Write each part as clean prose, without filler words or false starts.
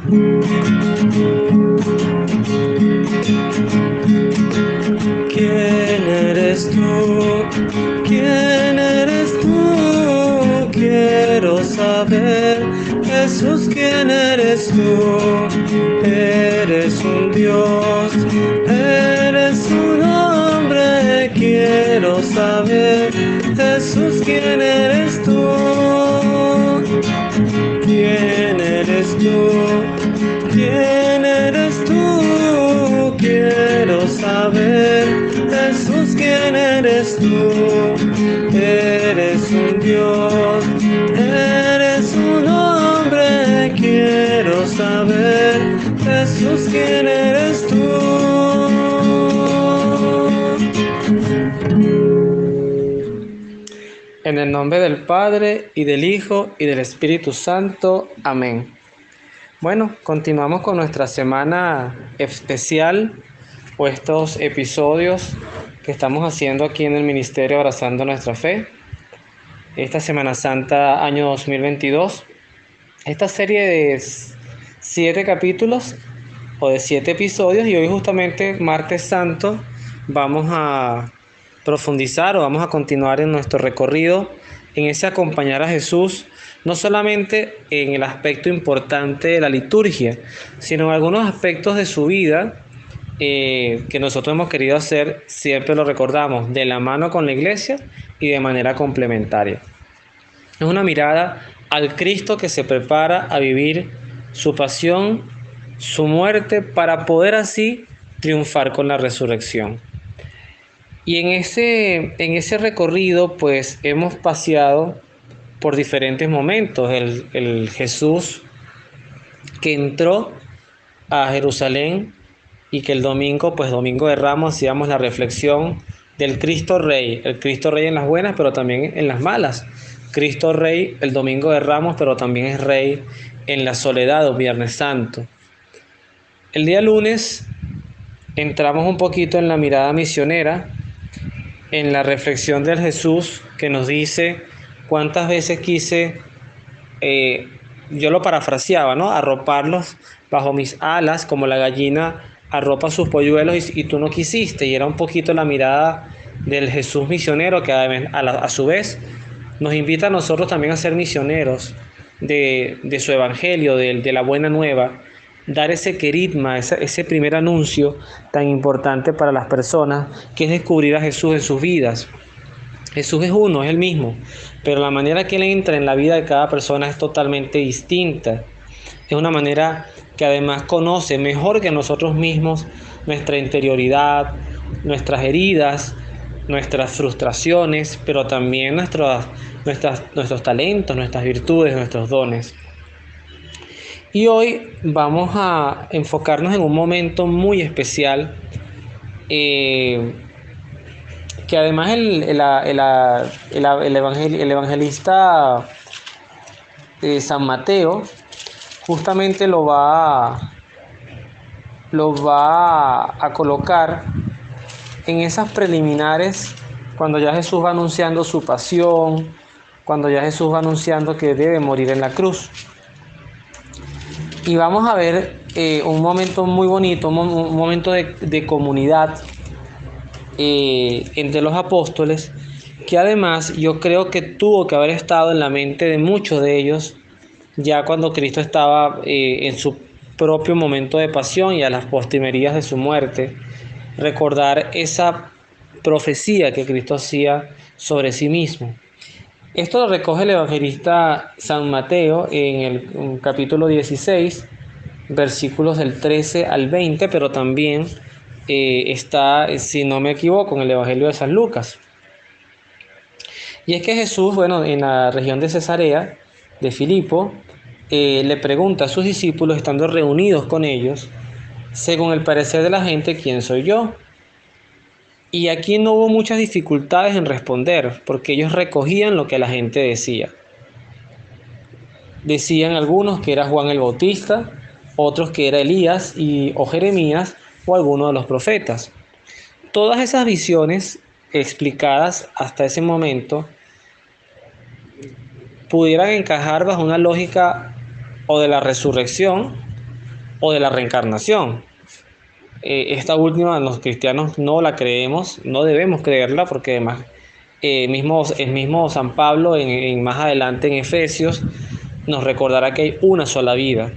¿Quién eres tú? ¿Quién eres tú? Quiero saber, Jesús, ¿quién eres tú? Eres un Dios, eres un hombre. Quiero saber, Jesús, ¿quién eres tú? ¿Quién eres tú? ¿Quién eres tú? Quiero saber, Jesús, ¿quién eres tú? Eres un Dios, eres un hombre. Quiero saber, Jesús, ¿quién eres tú? En el nombre del Padre, y del Hijo, y del Espíritu Santo. Amén. Bueno, continuamos con nuestra semana especial o estos episodios que estamos haciendo aquí en el Ministerio Abrazando Nuestra Fe. Esta Semana Santa año 2022. Esta serie de 7 capítulos o de 7 episodios, y hoy justamente martes santo vamos a profundizar o vamos a continuar en nuestro recorrido en ese acompañar a Jesús, no solamente en el aspecto importante de la liturgia, sino en algunos aspectos de su vida que nosotros hemos querido hacer, siempre lo recordamos, de la mano con la iglesia y de manera complementaria. Es una mirada al Cristo que se prepara a vivir su pasión, su muerte, para poder así triunfar con la resurrección. Y en ese recorrido, pues hemos paseado por diferentes momentos. El Jesús que entró a Jerusalén, y que el domingo, pues domingo de Ramos, hacíamos la reflexión del Cristo Rey. El Cristo Rey en las buenas, pero también en las malas. Cristo Rey el domingo de Ramos, pero también es Rey en la soledad o Viernes Santo. El día lunes entramos un poquito en la mirada misionera, en la reflexión del Jesús que nos dice cuántas veces quise, yo lo parafraseaba, ¿no? Arroparlos bajo mis alas como la gallina arropa sus polluelos y tú no quisiste. Y era un poquito la mirada del Jesús misionero que a su vez nos invita a nosotros también a ser misioneros de su evangelio, de la buena nueva, dar ese querigma, ese primer anuncio tan importante para las personas, que es descubrir a Jesús en sus vidas. Jesús es uno, es el mismo, pero la manera que Él entra en la vida de cada persona es totalmente distinta. Es una manera que además conoce mejor que nosotros mismos nuestra interioridad, nuestras heridas, nuestras frustraciones, pero también nuestros talentos, nuestras virtudes, nuestros dones. Y hoy vamos a enfocarnos en un momento muy especial, que además el evangelista San Mateo justamente lo va a colocar en esas preliminares, cuando ya Jesús va anunciando su pasión, cuando ya Jesús va anunciando que debe morir en la cruz. Y vamos a ver un momento muy bonito, un momento de comunidad entre los apóstoles, que además yo creo que tuvo que haber estado en la mente de muchos de ellos ya cuando Cristo estaba en su propio momento de pasión y a las postrimerías de su muerte. Recordar esa profecía que Cristo hacía sobre sí mismo. Esto lo recoge el evangelista San Mateo en el capítulo 16, versículos del 13 al 20, pero también está, si no me equivoco, en el evangelio de San Lucas. Y es que Jesús, bueno, en la región de Cesarea de Filipo, le pregunta a sus discípulos, estando reunidos con ellos, según el parecer de la gente, ¿quién soy yo? Y aquí no hubo muchas dificultades en responder, porque ellos recogían lo que la gente decía. Decían algunos que era Juan el Bautista, otros que era Elías o Jeremías o alguno de los profetas. Todas esas visiones explicadas hasta ese momento pudieran encajar bajo una lógica o de la resurrección o de la reencarnación. Esta última los cristianos no la creemos, no debemos creerla porque además el mismo San Pablo más adelante en Efesios nos recordará que hay una sola vida.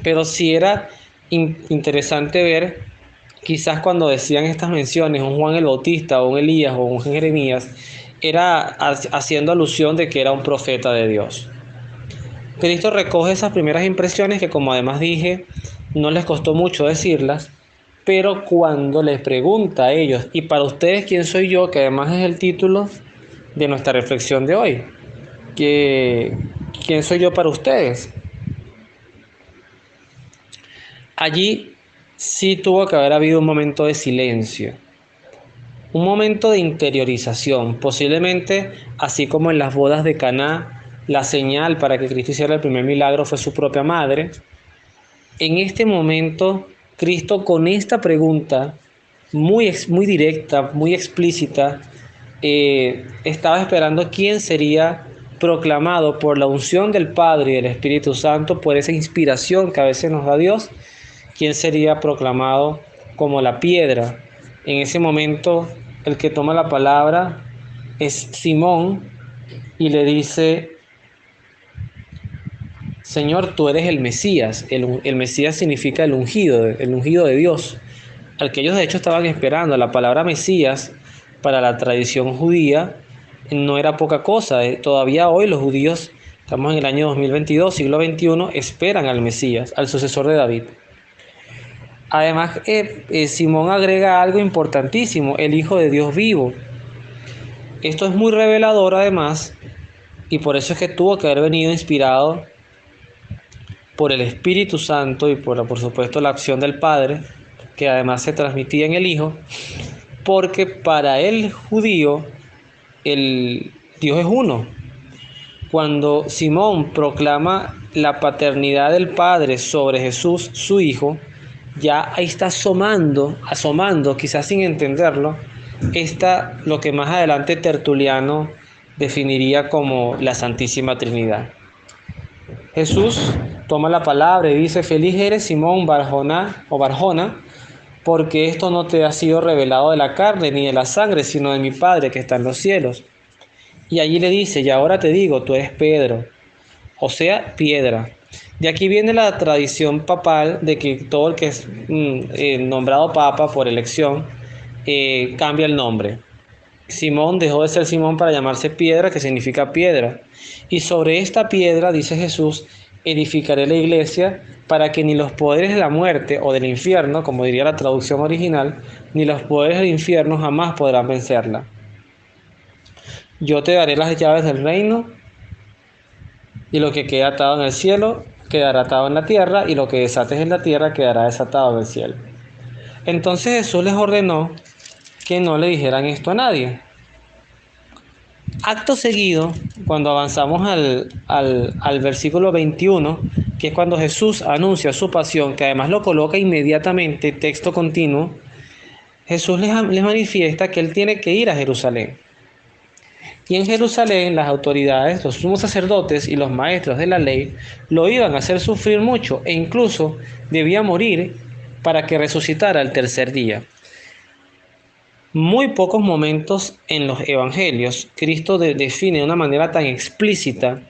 Pero sí era interesante ver, quizás cuando decían estas menciones, un Juan el Bautista o un Elías o un Jeremías, era haciendo alusión de que era un profeta de Dios. Cristo recoge esas primeras impresiones que, como además dije, no les costó mucho decirlas, pero cuando les pregunta a ellos, y para ustedes, ¿quién soy yo?, que además es el título de nuestra reflexión de hoy, ¿quién soy yo para ustedes? Allí sí tuvo que haber habido un momento de silencio, un momento de interiorización, posiblemente así como en las bodas de Caná, la señal para que Cristo hiciera el primer milagro fue su propia madre. En este momento, Cristo con esta pregunta muy directa, muy explícita, estaba esperando quién sería proclamado por la unción del Padre y del Espíritu Santo, por esa inspiración que a veces nos da Dios, quién sería proclamado como la piedra. En ese momento, el que toma la palabra es Simón y le dice: Señor, tú eres el Mesías. El Mesías significa el ungido de Dios, al que ellos de hecho estaban esperando. La palabra Mesías para la tradición judía no era poca cosa. Todavía hoy los judíos, estamos en el año 2022, siglo XXI, esperan al Mesías, al sucesor de David. Además, Simón agrega algo importantísimo: el Hijo de Dios vivo. Esto es muy revelador además, y por eso es que tuvo que haber venido inspirado por el Espíritu Santo y por supuesto la acción del Padre, que además se transmitía en el Hijo, porque para el judío el Dios es uno. Cuando Simón proclama la paternidad del Padre sobre Jesús, su Hijo, ya ahí está asomando, quizás sin entenderlo, lo que más adelante Tertuliano definiría como la Santísima Trinidad. Jesús toma la palabra y dice: feliz eres, Simón Barjona, porque esto no te ha sido revelado de la carne ni de la sangre, sino de mi Padre que está en los cielos. Y allí le dice: y ahora te digo, tú eres Pedro, o sea, piedra. De aquí viene la tradición papal de que todo el que es nombrado papa por elección cambia el nombre. Simón dejó de ser Simón para llamarse Piedra, que significa piedra. Y sobre esta piedra, dice Jesús, edificaré la iglesia, para que ni los poderes de la muerte o del infierno, como diría la traducción original, ni los poderes del infierno jamás podrán vencerla. Yo te daré las llaves del reino, y lo que quede atado en el cielo quedará atado en la tierra, y lo que desates en la tierra quedará desatado en el cielo. Entonces Jesús les ordenó que no le dijeran esto a nadie. Acto seguido, cuando avanzamos al versículo 21, que es cuando Jesús anuncia su pasión, que además lo coloca inmediatamente, texto continuo, Jesús les manifiesta que él tiene que ir a Jerusalén. Y en Jerusalén las autoridades, los sumos sacerdotes y los maestros de la ley lo iban a hacer sufrir mucho, e incluso debía morir para que resucitara el tercer día. Muy pocos momentos en los evangelios Cristo define de una manera tan explícita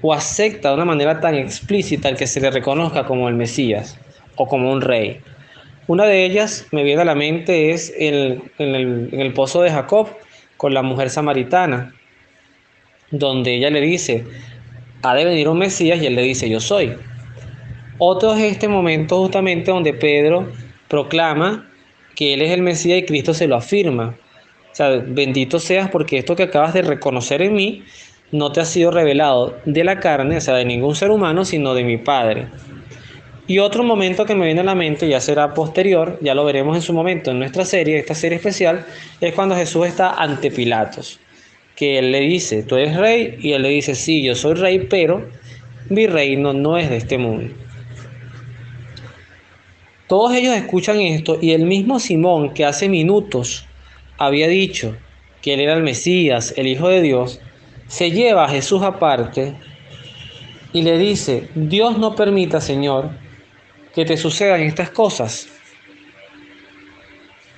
o acepta de una manera tan explícita el que se le reconozca como el Mesías o como un rey. Una de ellas me viene a la mente es en el pozo de Jacob con la mujer samaritana, donde ella le dice: ha de venir un Mesías, y él le dice: yo soy. Otro es este momento justamente donde Pedro proclama que él es el Mesías y Cristo se lo afirma. O sea, bendito seas porque esto que acabas de reconocer en mí no te ha sido revelado de la carne, o sea, de ningún ser humano, sino de mi Padre. Y otro momento que me viene a la mente, ya será posterior, ya lo veremos en su momento en nuestra serie, esta serie especial, es cuando Jesús está ante Pilatos, que él le dice: tú eres rey, y él le dice: sí, yo soy rey, pero mi reino no es de este mundo. Todos ellos escuchan esto, y el mismo Simón, que hace minutos había dicho que él era el Mesías, el Hijo de Dios, se lleva a Jesús aparte y le dice: Dios no permita, Señor, que te sucedan estas cosas.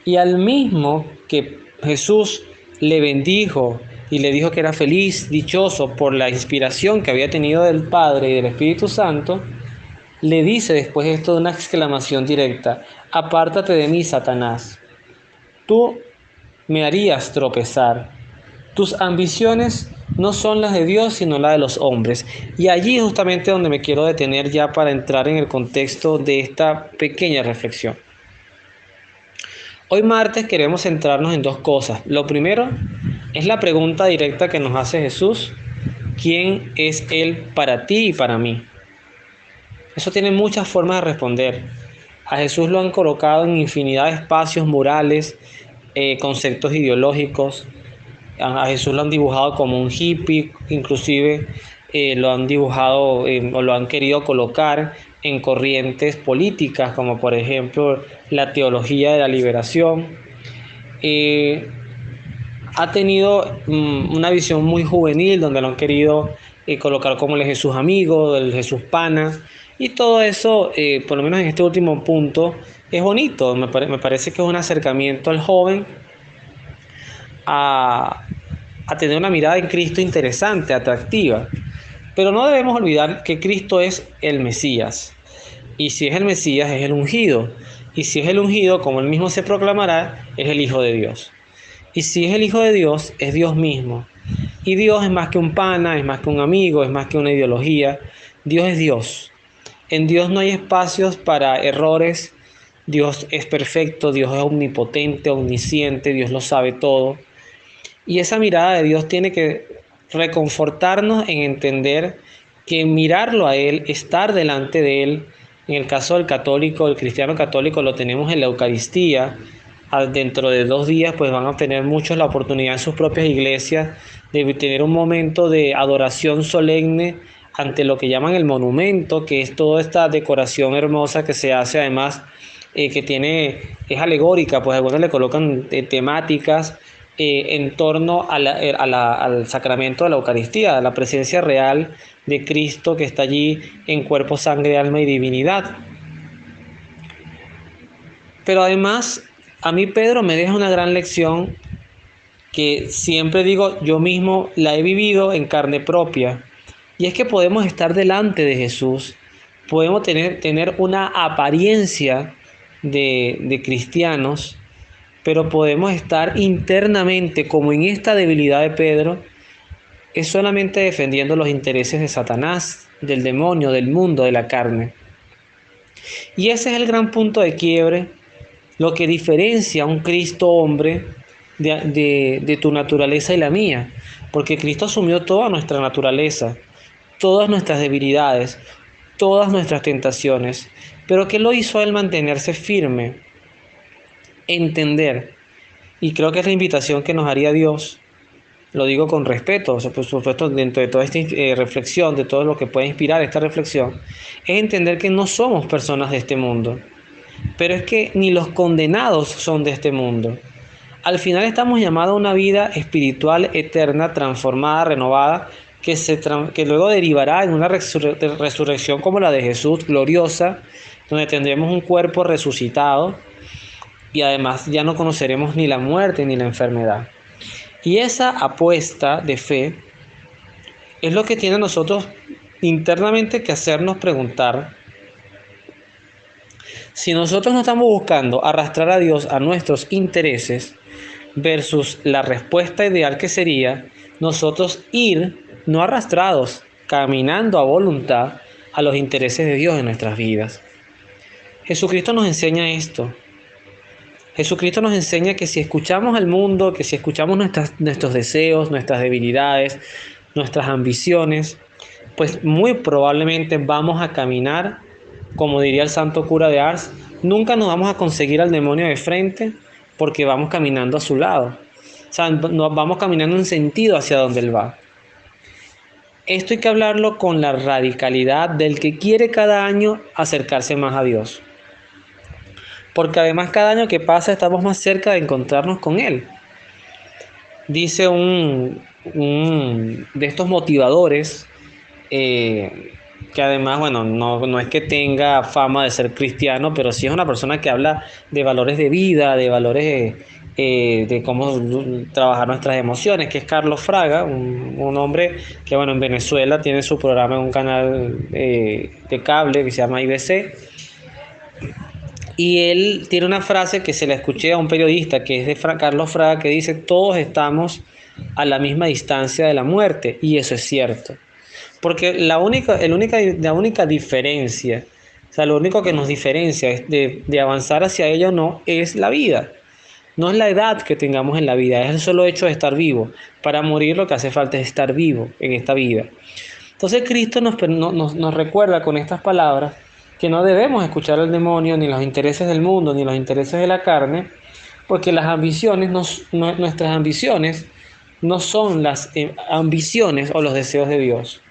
Y al mismo que Jesús le bendijo y le dijo que era feliz, dichoso por la inspiración que había tenido del Padre y del Espíritu Santo, le dice después esto de una exclamación directa: apártate de mí, Satanás. Tú me harías tropezar. Tus ambiciones no son las de Dios, sino las de los hombres. Y allí es justamente donde me quiero detener ya para entrar en el contexto de esta pequeña reflexión. Hoy martes queremos centrarnos en dos cosas. Lo primero es la pregunta directa que nos hace Jesús: ¿quién es Él para ti y para mí? Eso tiene muchas formas de responder. A Jesús lo han colocado en infinidad de espacios murales, conceptos ideológicos. A Jesús lo han dibujado como un hippie, inclusive lo han dibujado o lo han querido colocar en corrientes políticas, como por ejemplo la teología de la liberación. Ha tenido una visión muy juvenil, donde lo han querido colocar como el Jesús amigo, el Jesús pana, y todo eso, por lo menos en este último punto, es bonito. Me parece que es un acercamiento al joven a tener una mirada en Cristo interesante, atractiva. Pero no debemos olvidar que Cristo es el Mesías. Y si es el Mesías, es el ungido. Y si es el ungido, como él mismo se proclamará, es el Hijo de Dios. Y si es el Hijo de Dios, es Dios mismo. Y Dios es más que un pana, es más que un amigo, es más que una ideología. Dios es Dios. En Dios no hay espacios para errores. Dios es perfecto, Dios es omnipotente, omnisciente, Dios lo sabe todo. Y esa mirada de Dios tiene que reconfortarnos en entender que mirarlo a Él, estar delante de Él, en el caso del católico, el cristiano católico, lo tenemos en la Eucaristía. Dentro de 2 días pues van a tener muchos la oportunidad en sus propias iglesias de tener un momento de adoración solemne ante lo que llaman el monumento, que es toda esta decoración hermosa que se hace, además es alegórica, pues algunos le colocan temáticas en torno al sacramento de la Eucaristía, a la presencia real de Cristo que está allí en cuerpo, sangre, alma y divinidad. Pero además, a mí Pedro me deja una gran lección que siempre digo, yo mismo la he vivido en carne propia. Y es que podemos estar delante de Jesús, podemos tener una apariencia de cristianos, pero podemos estar internamente, como en esta debilidad de Pedro, es solamente defendiendo los intereses de Satanás, del demonio, del mundo, de la carne. Y ese es el gran punto de quiebre, lo que diferencia a un Cristo hombre de tu naturaleza y la mía. Porque Cristo asumió toda nuestra naturaleza, todas nuestras debilidades, todas nuestras tentaciones. Pero ¿qué lo hizo a Él mantenerse firme? Entender. Y creo que es la invitación que nos haría Dios. Lo digo con respeto, o sea, por supuesto, dentro de toda esta reflexión, de todo lo que puede inspirar esta reflexión, es entender que no somos personas de este mundo. Pero es que ni los condenados son de este mundo. Al final estamos llamados a una vida espiritual eterna, transformada, renovada, que luego derivará en una resurrección como la de Jesús, gloriosa, donde tendremos un cuerpo resucitado y además ya no conoceremos ni la muerte ni la enfermedad. Y esa apuesta de fe es lo que tiene a nosotros internamente que hacernos preguntar: si nosotros no estamos buscando arrastrar a Dios a nuestros intereses versus la respuesta ideal que sería nosotros ir, no arrastrados, caminando a voluntad a los intereses de Dios en nuestras vidas. Jesucristo nos enseña esto. Jesucristo nos enseña que si escuchamos al mundo, que si escuchamos nuestros deseos, nuestras debilidades, nuestras ambiciones, pues muy probablemente vamos a caminar, como diría el santo cura de Ars, nunca nos vamos a conseguir al demonio de frente porque vamos caminando a su lado. O sea, nos vamos caminando en sentido hacia donde Él va. Esto hay que hablarlo con la radicalidad del que quiere cada año acercarse más a Dios. Porque además cada año que pasa estamos más cerca de encontrarnos con Él. Dice un de estos motivadores que además, bueno, no es que tenga fama de ser cristiano, pero sí es una persona que habla de valores de vida, de valores de cómo trabajar nuestras emociones, que es Carlos Fraga, un hombre que, bueno, en Venezuela tiene su programa en un canal de cable que se llama IBC. Y él tiene una frase que se la escuché a un periodista, que es de Carlos Fraga, que dice: todos estamos a la misma distancia de la muerte, y eso es cierto. Porque la única diferencia, o sea, lo único que nos diferencia de avanzar hacia ello no es la vida. No es la edad que tengamos en la vida, es el solo hecho de estar vivo. Para morir lo que hace falta es estar vivo en esta vida. Entonces Cristo nos recuerda con estas palabras que no debemos escuchar al demonio, ni los intereses del mundo, ni los intereses de la carne, porque las ambiciones, nuestras ambiciones, no son las ambiciones o los deseos de Dios.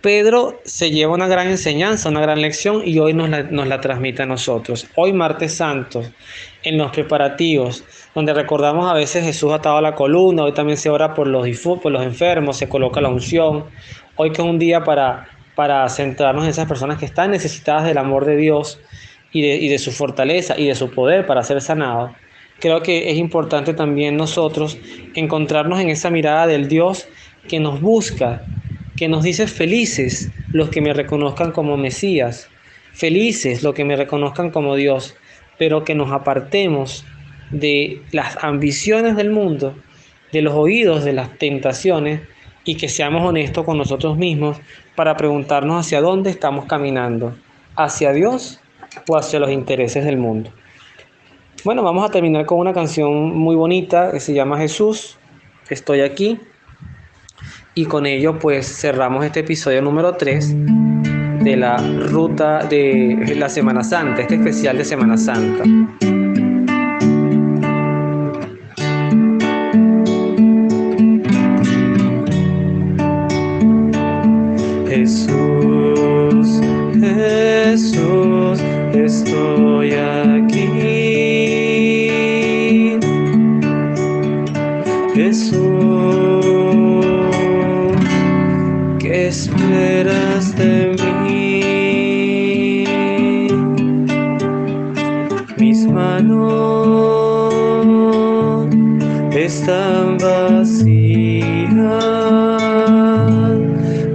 Pedro se lleva una gran enseñanza, una gran lección, y hoy nos la transmite a nosotros. Hoy, martes santo, en los preparativos, donde recordamos a veces Jesús atado a la columna, hoy también se ora por los difuntos, por los enfermos, se coloca la unción. Hoy que es un día para centrarnos en esas personas que están necesitadas del amor de Dios y de su fortaleza y de su poder para ser sanados. Creo que es importante también nosotros encontrarnos en esa mirada del Dios que nos busca, que nos dice: felices los que me reconozcan como Mesías, felices los que me reconozcan como Dios, pero que nos apartemos de las ambiciones del mundo, de los oídos de las tentaciones, y que seamos honestos con nosotros mismos para preguntarnos hacia dónde estamos caminando, hacia Dios o hacia los intereses del mundo. Bueno, vamos a terminar con una canción muy bonita que se llama Jesús, estoy aquí. Y con ello pues cerramos este episodio número 3 de la ruta de la Semana Santa, este especial de Semana Santa. Jesús, Jesús, estoy aquí. Jesús, ¿qué esperas de mí? Mis manos están vacías,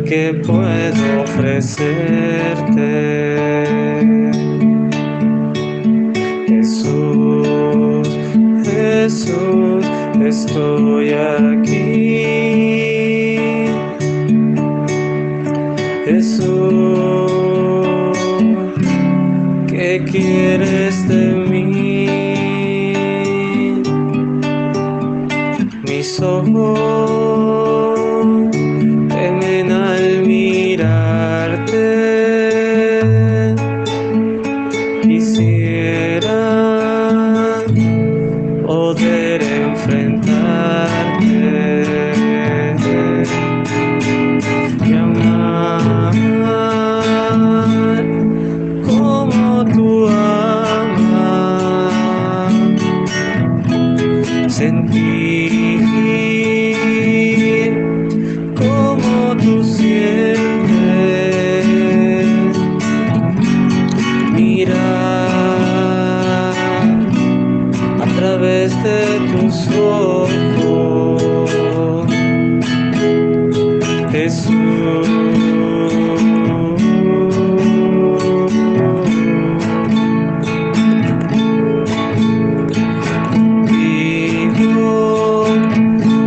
¿qué puedo ofrecerte? Jesús, Jesús, estoy aquí. Jesús, ¿qué quieres de mí? Mis ojos temen al mirarte, quisiera poder enfrentarte y amar como tú amas, sentir como tú sientes, mirar a través de tus ojos, Jesús. Digo,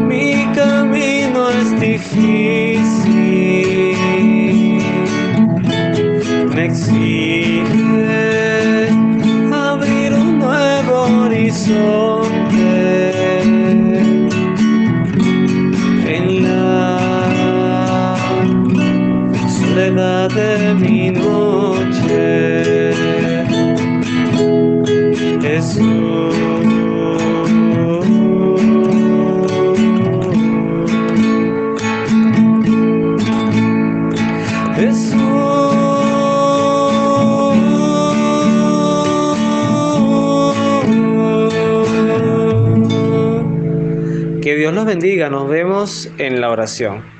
mi camino es difícil, me exige abrir un nuevo horizonte en la soledad de mi noche. Jesús, que Dios los bendiga. Nos vemos en la oración.